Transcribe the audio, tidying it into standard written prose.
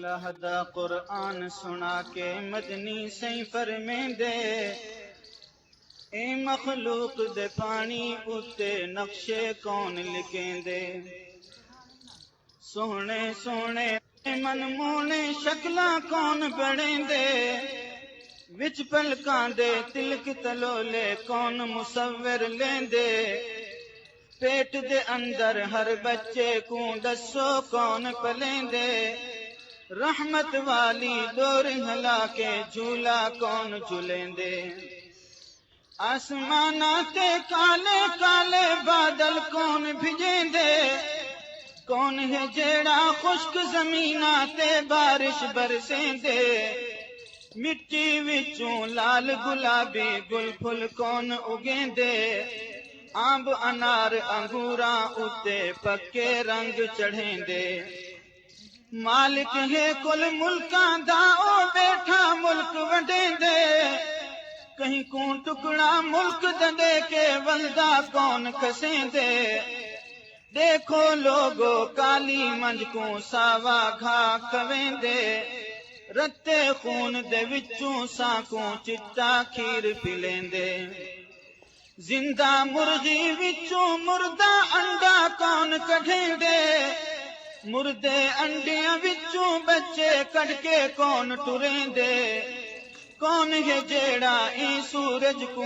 اللہ دا قرآن سنا کے مدنی سئی فرمیندے اے مخلوق دے پانی اتے نقشے کون لکھیندے سونے سونے من مونے شکلاں کون بڑیندے وچ پلکاں دے تلک تلولے کون مصور لیندے پیٹ دے اندر ہر بچے کو دسو کون پلیندے رحمت والی ڈور ہلا کے جھولا کون جھلیندے آسمانہ تے کالے کالے بادل کون بھیجیندے کون ہے جیڑا خشک زمینہ تے بارش برسیندے مٹی وچوں لال گلابی گل پھل کون اگیندے آمب انار انگوراں اتے پکے رنگ چڑھیندے مالک ہے کل ملکاں دا او بیٹھا ملک وڈیندے کہیں کوں ٹکڑا ملک دے کے ولدا کون کسیندے دیکھو لوگو کالی منج کو ساوا گھا کویندے رتے خون دے وچوں ساکوں چٹا کھیر پلیندے زندہ مرغی وچوں مردہ انڈا کون کڈھیندے مردے انڈیاں وچوں بچے کڈ کے کون ٹریندے کون ہے جیڑا ای سورج کو